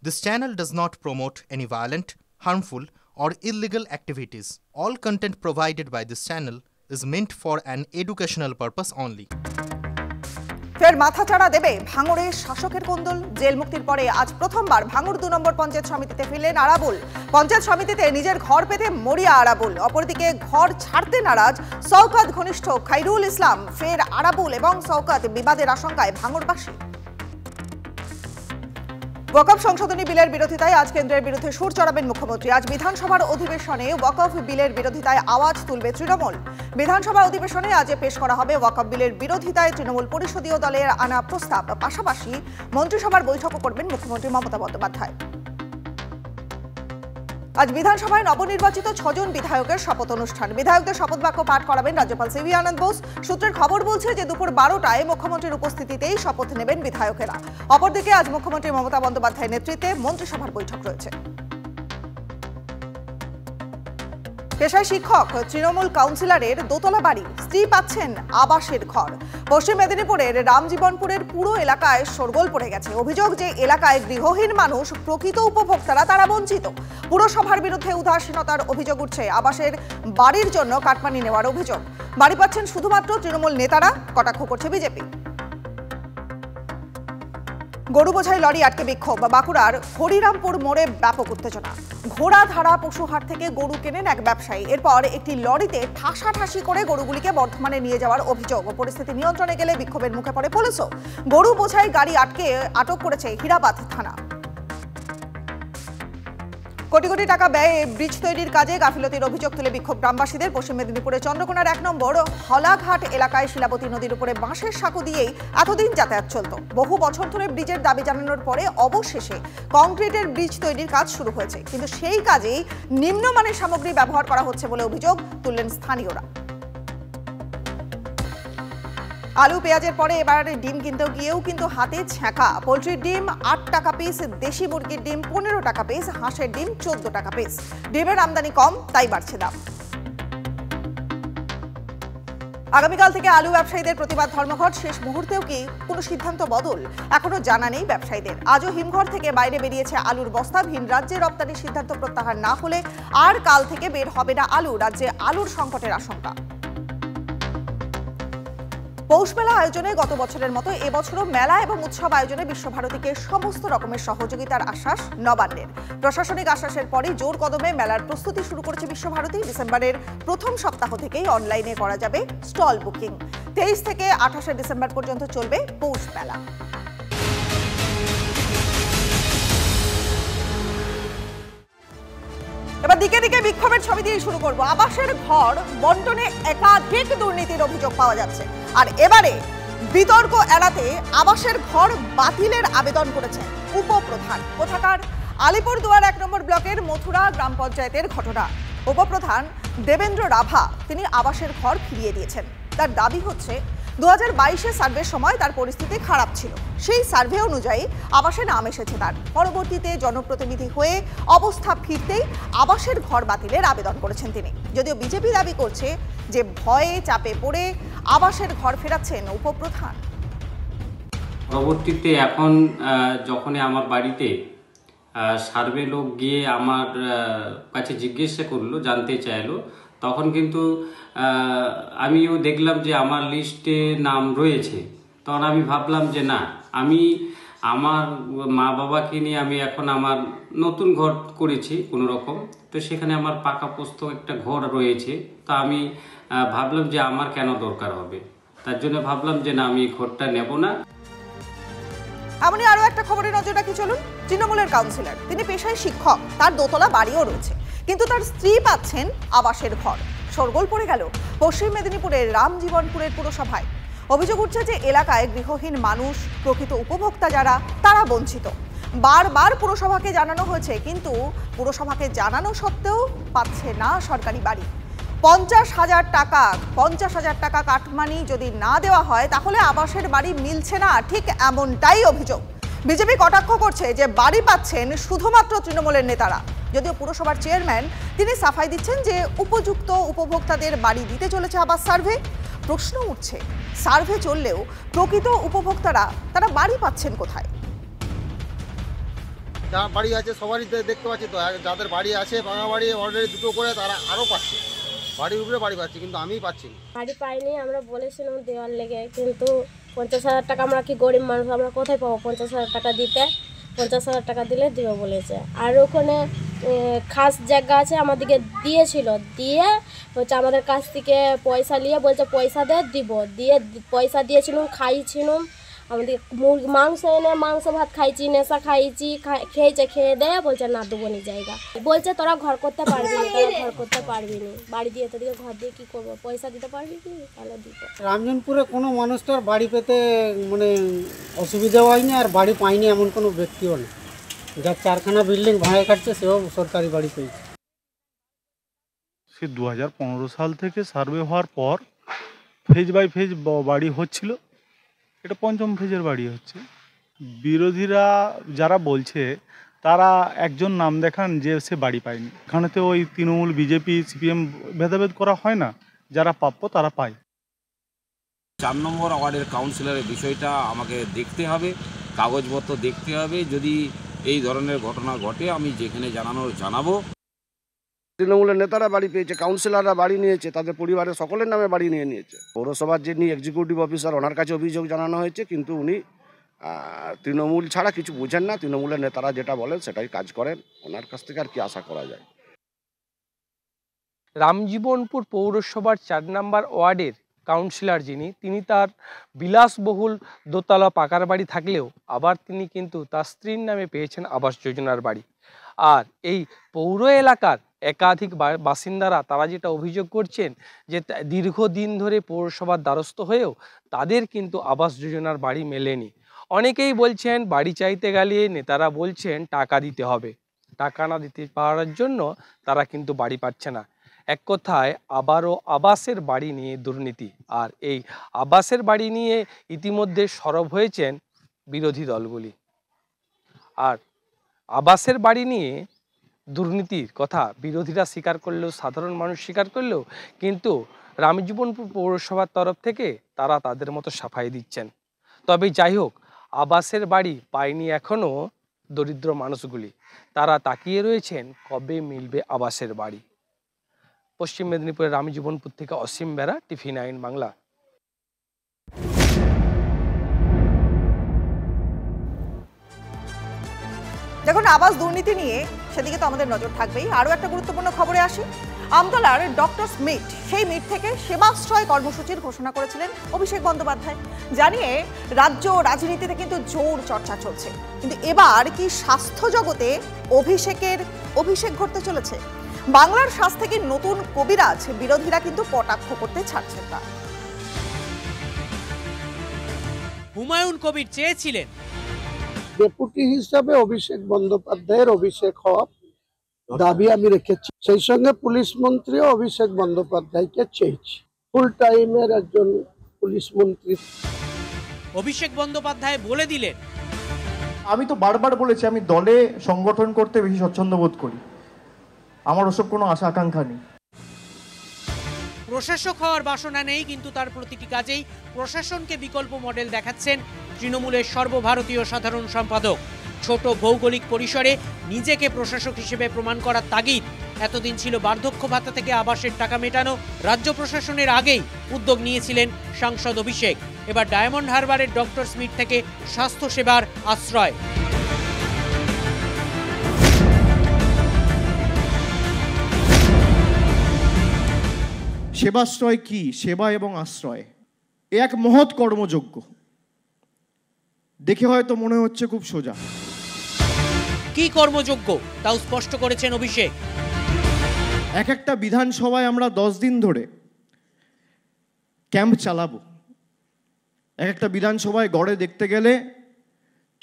This channel does not promote any violent, harmful, or illegal activities. All content provided by this channel is meant for an educational purpose only. ফের মাথাচাড়া দেবে ভাঙড়ে শাসকের কোন্দল। Jail মুক্তির পরে আজ প্রথমবার ভাঙড় 2 নম্বর পঞ্চায়েত সমিতিতে ফিরলেন আরাবুল। পঞ্চায়েত সমিতিতে নিজের ঘর পেতে মরিয়া আরাবুল। অপরদিকে ঘর ছাড়তে নারাজ শওকত ঘনিষ্ঠ খাইরুল ইসলাম। ফের আরাবুল এবং শওকত বিবাদের আশঙ্কায় ভাঙড়বাসী। ওয়াকফ সংশোধনী বিলের বিরোধিতায় আজ কেন্দ্রের বিরুদ্ধে সুর চড়াবেন মুখ্যমন্ত্রী। আজ বিধানসভার অধিবেশনে ওয়াকফ বিলের বিরোধিতায় আওয়াজ তুলবে তৃণমূল। বিধানসভা অধিবেশনে আজ পেশ করা হবে ওয়াকফ বিলের বিরোধিতায় তৃণমূল পরিষদীয় দলের আনা প্রস্তাব। পাশাপাশি মন্ত্রিসভার বৈঠকও করবেন মুখ্যমন্ত্রী মমতা বন্দ্যোপাধ্যায়। আজ বিধানসভায় নবনির্বাচিত 6 জন বিধায়কের শপথ অনুষ্ঠান। বিধায়কদের শপথ বাক্য পাঠ করাবেন রাজ্যপাল সিভি আনন্দ বোস। সূত্রের খবর বলছে যে দুপুর 12টায় মুখ্যমন্ত্রীর উপস্থিতিতেই শপথ নেবেন বিধায়কেরা। অপরদিকে আজ মুখ্যমন্ত্রী মমতা বন্দ্যোপাধ্যায়ের নেতৃত্বে মন্ত্রিসভার বৈঠক রয়েছে। পেশায় শিক্ষক, তৃণমূল কাউন্সিলরের দোতলা বাড়ি, স্ত্রী পাচ্ছেন আবাসের ঘর। পশ্চিম মেদিনীপুরের রামজীবনপুরের পুরো এলাকায় শোরগোল পড়ে গেছে। অভিযোগ যে এলাকায় গৃহহীন মানুষ, প্রকৃত উপভোক্তারা তারা বঞ্চিত। পুরসভার বিরুদ্ধে উদাসীনতার অভিযোগ উঠছে। আবাসের বাড়ির জন্য কাটমানি নেওয়ার অভিযোগ। বাড়ি পাচ্ছেন শুধুমাত্র তৃণমূল নেতারা, কটাক্ষ করছে বিজেপি। গরু বোঝাই লরি আটকে বিক্ষোভ। বাঁকুড়ার হরিরামপুর মোড়ে ব্যাপক উত্তেজনা। ঘোড়াধারা পশুহাট থেকে গরু কেনেন এক ব্যবসায়ী। এরপর একটি লরিতে ঠাসাঠাসি করে গরুগুলিকে বর্ধমানে নিয়ে যাওয়ার অভিযোগ। পরিস্থিতি নিয়ন্ত্রণে গেলে বিক্ষোভের মুখে পড়ে পুলিশও। গরু বোঝাই গাড়ি আটক করেছে হীরাবাদ থানা। কোটি কোটি টাকা ব্যয়ে ব্রিজ তৈরির কাজে গাফিলতির অভিযোগ তুলে বিক্ষোভ গ্রামবাসীদের। পশ্চিম মেদিনীপুরের চন্দ্রকোনার 1 নম্বর হলাঘাট এলাকায় শিলাবতী নদীর উপরে বাঁশের সাঁকো দিয়েই এতদিন যাতায়াত চলত। বহু বছর ধরে ব্রিজের দাবি জানানোর পরে অবশেষে কংক্রিটের ব্রিজ তৈরির কাজ শুরু হয়েছে, কিন্তু সেই কাজেই নিম্নমানের সামগ্রী ব্যবহার করা হচ্ছে বলে অভিযোগ তুললেন স্থানীয়রা। আলু পেঁয়াজের পরে এবার ডিম কিনতে গিয়েও কিন্তু হাতে ছ্যাঁকা। পোলট্রির ডিম 8 টাকা পিস, দেশি মুরগির ডিম 15 টাকা পিস, হাঁসের ডিম 14 টাকা পিস। ডিমের আমদানি কম, তাই বাড়ছে দাম। আগামীকাল থেকে আলু ব্যবসায়ীদের প্রতিবাদ ধর্মঘট। শেষ মুহূর্তেও কি কোনো সিদ্ধান্ত বদল এখনো জানা নেই ব্যবসায়ীদের। আজও হিমঘর থেকে বাইরে বেরিয়েছে আলুর বস্তা। ভিন রাজ্যে রপ্তানির সিদ্ধান্ত প্রত্যাহার না হলে আর কাল থেকে বের হবে না আলু। রাজ্যে আলুর সংকটের আশঙ্কা। পৌষ মেলা আয়োজনে গত বছরের মতো এবছরও মেলা এবং উৎসব আয়োজনে বিশ্বভারতীকে সমস্ত রকমের সহযোগিতার আশ্বাস নবান্নের। প্রশাসনিক আশ্বাসের পরে জোর কদমে মেলার প্রস্তুতি শুরু করেছে বিশ্বভারতী। ডিসেম্বরের প্রথম সপ্তাহ থেকেই অনলাইনে করা যাবে স্টল বুকিং। 23 থেকে 28 ডিসেম্বর পর্যন্ত চলবে পৌষ মেলা। এবার দিকে দিকে বিক্ষোভের ছবি দিয়ে শুরু করব। আবাসের ঘর বন্টনে একাধিক দুর্নীতির অভিযোগ পাওয়া যাচ্ছে। আর এবারে বিতর্ক এড়াতে আবাসের ঘর বাতিলের আবেদন করেছেন উপপ্রধান। কোথাকার আলিপুরদুয়ার 1 নম্বর ব্লকের মথুরা গ্রাম পঞ্চায়েতের ঘটনা। উপপ্রধান দেবেন্দ্র রাভা তিনি আবাসের ঘর ফিরিয়ে দিয়েছেন। তার দাবি হচ্ছে 2022 সার্ভের সময় তার পরিস্থিতি খারাপ ছিল। সেই সার্ভে অনুযায়ী আবাসে নাম এসেছে তার। পরবর্তীতে জনপ্রতিনিধি হয়ে অবস্থা ফিরতেই আবাসের ঘর বাতিলের আবেদন করেছেন তিনি। যদিও বিজেপি দাবি করছে যে ভয়ে চাপে পড়ে আবাসের ঘর ফেরাচ্ছেন উপপ্রধান। পরবর্তীতে এখন যখন আমার বাড়িতে সার্ভে লোক গিয়ে আমার কাছে জিজ্ঞাসা করলো, জানতে চাইলো, তখন কিন্তু আমিও দেখলাম যে আমার লিস্টে নাম রয়েছে। তখন আমি ভাবলাম যে না, আমি আমার মা বাবাকে নিয়ে আমি এখন আমার নতুন ঘর করেছি কোনো রকম, তো সেখানে আমার পাকাপোস্ত একটা ঘর রয়েছে। তো আমি ভাবলাম যে আমার কেন দরকার হবে, তার জন্য ভাবলাম যে না, আমি ঘরটা নেব না। এমনই আরো একটা খবরে নজর রাখি চলুন। তৃণমূলের কাউন্সিলর, তিনি পেশায় শিক্ষক, তার দোতলা বাড়িও রয়েছে, কিন্তু তার স্ত্রী পাচ্ছেন আবাসের ঘর। শোরগোল পড়ে গেল পশ্চিম মেদিনীপুরের রামজীবনপুরের পুরসভায়। অভিযোগ উঠছে যে এলাকায় গৃহহীন মানুষ, প্রকৃত উপভোক্তা যারা, তারা বঞ্চিত। বারবার পুরসভাকে জানানো হয়েছে, কিন্তু পুরসভাকে জানানো সত্ত্বেও পাচ্ছে না সরকারি বাড়ি। 50,000 টাকা কাটমানি যদি না দেওয়া হয় তাহলে আবাসের বাড়ি মিলছে না, ঠিক এমনটাই অভিযোগ। বিজেপি কটাক্ষ করছে যে বাড়ি পাচ্ছেন শুধুমাত্র তৃণমূলের নেতারা। যদিও পুরসভার চেয়ারম্যান তিনি সাফাই দিচ্ছেন যে উপযুক্ত উপভোক্তাদের বাড়ি দিতে চলেছে আবাস সার্ভে। প্রশ্ন উঠছে, সার্ভে চললেও প্রকৃত উপভোক্তারা তারা বাড়ি পাচ্ছেন কোথায়? যার বাড়ি আছে সবারই দেখতে পাচ্ছি তো, যাদের বাড়ি আছে ভাঙা বাড়ি অলরেডি দুটো করে তারা আরও পাচ্ছে, বাড়ির উপরে বাড়ি পাচ্ছে, কিন্তু আমিই পাচ্ছি না। বাড়ি পাইনি, আমরা বলেছিলাম দেওয়ার লেগে, কিন্তু 50,000 টাকা, আমরা কি গরিব মানুষ, আমরা কোথায় পাবো 50,000 টাকা দিতে? 50,000 টাকা দিলে দিও বলেছে। আর ওখানে খাস জায়গা আছে আমাদেরকে দিয়েছিল, দিয়ে হচ্ছে আমাদের কাছ থেকে পয়সা নিয়ে বলছে পয়সা দে দিব, দিয়ে পয়সা দিয়েছিলাম, খাইছিলাম, আমাদের মাংস এনে মাংস ভাত খাইছি, নেশা খাইছি, খেয়েছে, খেয়ে দেয় বলছে না দেবো নি জায়গা, বলছে তোরা ঘর করতে পারবি না, তোরা ঘর করতে পারবি না, বাড়ি দিয়ে তোদেরকে ঘর দিয়ে কী করবো, পয়সা দিতে পারবি কি? তাহলে দিতে। রামজনপুরে কোনো মানুষটার বাড়ি পেতে মানে অসুবিধা হয়নি, আর বাড়ি পায়নি এমন কোনো ব্যক্তিও নেই। যার 4খানা বিল্ডিং ভাঙা কাটছে সেও সরকারি বাড়ি পেয়েছে। সে 2015 সাল থেকে সার্ভে হওয়ার পর ফেজ বাই ফেজ বাড়ি হচ্ছিল, এটা 5ম ফেজের বাড়ি হচ্ছে। বিরোধীরা যারা বলছে তারা একজন নাম দেখান যে সে বাড়ি পায়নি। এখানে তো ওই তৃণমূল, বিজেপি, সিপিএম ভেদাভেদ করা হয় না, যারা প্রাপ্য তারা পায়। 4 নম্বর ওয়ার্ডের কাউন্সিলরের বিষয়টা আমাকে দেখতে হবে, কাগজপত্র দেখতে হবে। যদি এই ধরনের ঘটনা ঘটে আমি যেখানে জানাবো। তৃণমূলের নেতারা বাড়ি পেয়েছে, কাউন্সিলররা বাড়ি নিয়েছে, তাদের পরিবারের সকলের নামে বাড়ি নিয়েছে। পৌরসভার যিনি এক্সিকিউটিভ অফিসার ওনার কাছে অভিযোগ জানানো হয়েছে, কিন্তু উনি তৃণমূল ছাড়া কিছু বুঝেন না। তৃণমূলের নেতারা যেটা বলেন সেটাই কাজ করেন, ওনার কাছ থেকে আর কি আশা করা যায়। রামজীবনপুর পৌরসভার 4 নম্বর ওয়ার্ডের কাউন্সিলর তিনি তার বিলাসবহুল দোতলা পাকার বাড়ি থাকলেও আবার তিনি কিন্তু তার স্ত্রীর নামে পেয়েছেন আবাস যোজনার বাড়ি। আর এই পৌর এলাকার একাধিক বাসিন্দারা তারা যেটা অভিযোগ করছেন যে দীর্ঘদিন ধরে পৌরসভার দ্বারস্থ হয়েও তাদের কিন্তু আবাস যোজনার বাড়ি মেলেনি। অনেকেই বলছেন বাড়ি চাইতে গেলে নেতারা বলছেন টাকা দিতে হবে, টাকা না দিতে পারার জন্য তারা কিন্তু বাড়ি পাচ্ছে না। এক কথায় আবারও আবাসের বাড়ি নিয়ে দুর্নীতি, আর এই আবাসের বাড়ি নিয়ে ইতিমধ্যে সরব হয়েছেন বিরোধী দলগুলি। আর আবাসের বাড়ি নিয়ে দুর্নীতির কথা বিরোধীরা স্বীকার করলেও, সাধারণ মানুষ স্বীকার করলেও, কিন্তু রামজীবনপুর পৌরসভার তরফ থেকে তারা তাদের মতো সাফাই দিচ্ছেন। তবে যাই হোক, আবাসের বাড়ি পায়নি এখনও দরিদ্র মানুষগুলি, তারা তাকিয়ে রয়েছেন কবে মিলবে আবাসের বাড়ি। পশ্চিম মেদিনীপুরের রামজীবনপুর থেকে অসীম বেরা, TV9 বাংলা। দেখুন, আবাস দুর্নীতি নিয়ে সেদিকে তো আমাদের নজর থাকবেই। আরও একটা গুরুত্বপূর্ণ খবরে আসি। আমতলার ডক্টরস মিট, সেই মিট থেকে সেবাশ্রয় কর্মসূচির ঘোষণা করেছিলেন অভিষেক বন্দ্যোপাধ্যায়। জানিয়ে রাজ্য রাজনীতিতে কিন্তু জোর চর্চা চলছে, কিন্তু এবার কি স্বাস্থ্য জগতে অভিষেক ঘটতে চলেছে? বাংলার স্বাস্থ্যে কি নতুন কবিরাজ? বিরোধীরা কিন্তু কটাক্ষ করতে ছাড়ছেন না। হুমায়ুন কবির চেয়েছিলেন ডেপুটি হিসাবে অভিষেক বন্দ্যোপাধ্যায়ের অভিষেক হওয়া দাবি আমি রেখেছি। সেই সঙ্গে পুলিশ মন্ত্রীও অভিষেক বন্দ্যোপাধ্যায়কে চেয়েছি, ফুল টাইমের একজন পুলিশ মন্ত্রী। অভিষেক বন্দ্যোপাধ্যায় বলে দিলেন, আমি তো বারবার বলেছি আমি দলে সংগঠন করতে বেশি স্বচ্ছন্দ বোধ করি, আমার ওসব কোনো আশা আকাঙ্ক্ষা নেই। প্রশাসক হওয়ার বাসনা নেই, কিন্তু তার প্রতিটি কাজেই প্রশাসনকে বিকল্প মডেল দেখাচ্ছেন তৃণমূলের সর্বভারতীয় সাধারণ সম্পাদক। ছোট ভৌগোলিক পরিসরে নিজেকে প্রশাসক হিসেবে প্রমাণ করার তাগিদ। এতদিন ছিল বার্ধক্য ভাতা থেকে আবাসের টাকা মেটানো, রাজ্য প্রশাসনের আগেই উদ্যোগ নিয়েছিলেন সাংসদ অভিষেক। এবার ডায়মন্ড হারবারের ডক্টরস মিট থেকে স্বাস্থ্য সেবার আশ্রয়। সেবাশ্রয় কি? সেবা এবং আশ্রয় এক মহৎ কর্মযজ্ঞ। দেখে হয়তো মনে হচ্ছে খুব সোজা, কি কর্মযজ্ঞ তাও স্পষ্ট করেছেন অভিষেক। এক একটা বিধানসভায় আমরা 10 দিন ধরে ক্যাম্প চালাবো। এক একটা বিধানসভায় গড়ে দেখতে গেলে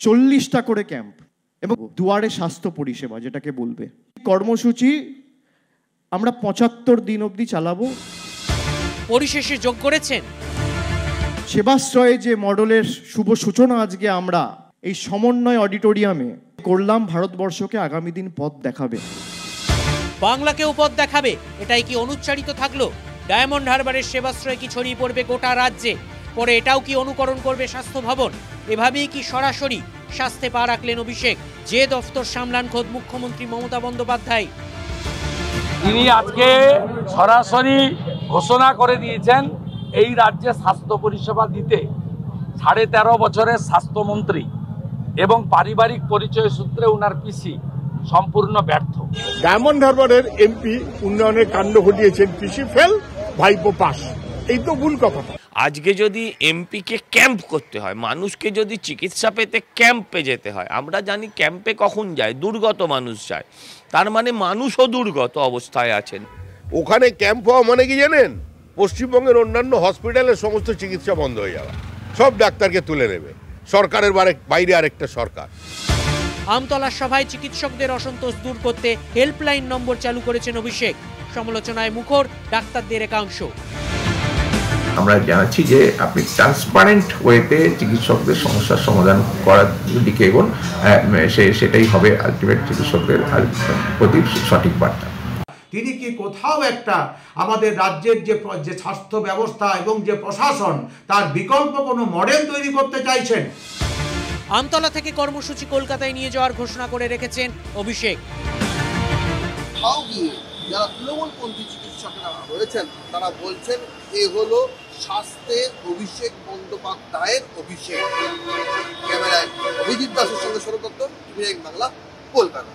40টা করে ক্যাম্প, এবং দুয়ারে স্বাস্থ্য পরিষেবা যেটাকে বলবে। কর্মসূচি আমরা 75 দিন অবধি চালাবো। পরিশেষে যোগ করেছেন, সেবাশ্রয়ে যে মডেলের শুভ সূচনা আজকে আমরা এই সমন্বয় অডিটোরিয়ামে করলাম, ভারতবর্ষকে আগামী দিন পথ দেখাবে, বাংলাকেও পথ দেখাবে। এটাই কি অনুচ্চারিত থাকলো? ডায়মন্ড হারবারের সেবাশ্রয় কি ছড়িয়ে পড়বে গোটা রাজ্যে? পরে এটাও কি অনুকরণ করবে স্বাস্থ্য ভবন? এভাবেই কি সরাসরি স্বাস্থ্যে পা রাখলেন অভিষেক। যে দফতর সামলান খোদ মুখ্যমন্ত্রী মমতা বন্দ্যোপাধ্যায়। তিনি আজকে সরাসরি ঘোষণা করে দিয়েছেন এই রাজ্যে স্বাস্থ্য পরিষেবা দিতে 13.5 বছরের স্বাস্থ্যমন্ত্রী এবং পারিবারিক পরিচয় সূত্রে উনার পিসি সম্পূর্ণ ব্যর্থ। ডায়মন্ড হারবারের এমপি উন্নয়নের কাণ্ড ঘটিয়েছেন, পিসি ফেল, ভাইপো পাস, এই তো ভুল কথা। আজকে যদি এমপিকে ক্যাম্প করতে হয়, মানুষকে যদি চিকিৎসা পেতে ক্যাম্পে যেতে হয়, আমরা জানি ক্যাম্পে কখন যায়, দুর্গত মানুষ যায়, তার মানে মানুষও দুর্গত অবস্থায় আছেন। ওখানে ক্যাম্প হওয়া মানে কি জানেন? পশ্চিমবঙ্গের অন্যান্য হসপিটালের সমস্ত চিকিৎসা বন্ধ হয়ে যাওয়া, সব ডাক্তারকে তুলে নেবে, সরকারের বাইরে আরেকটা সরকার। আমতলার সভায় চিকিৎসকদের অসন্তোষ দূর করতে হেল্পলাইন নম্বর চালু করেছেন অভিষেক। সমালোচনায় মুখর ডাক্তারদের একাংশ। আমরা জানাচ্ছি যে আপনি ট্রান্সপারেন্ট ওয়েতে চিকিৎসকদের সমস্যার সমাধান করার দিকে এগোন, সেটাই হবে আলটিমেট চিকিৎসকদের প্রতি সঠিক বার্তা। তিনি কি কোথাও একটা আমাদের রাজ্যের যে স্বাস্থ্য ব্যবস্থা এবং যে প্রশাসন তার বিকল্প কোনো মডেল তৈরি করতে চাইছেন? আমতলা থেকে কর্মসূচি কলকাতায় নিয়ে যাওয়ার ঘোষণা করে রেখেছেন অভিষেক। যারা তৃণমূলপন্থী চিকিৎসকরা রয়েছেন তারা বলছেন এ হলো স্বাস্থ্যে অভিষেক বন্দ্যোপাধ্যায়ের অভিষেক। ক্যামেরায় অভিজিৎ দাসের সঙ্গে সৌরভ দত্ত, বাংলা, কলকাতা।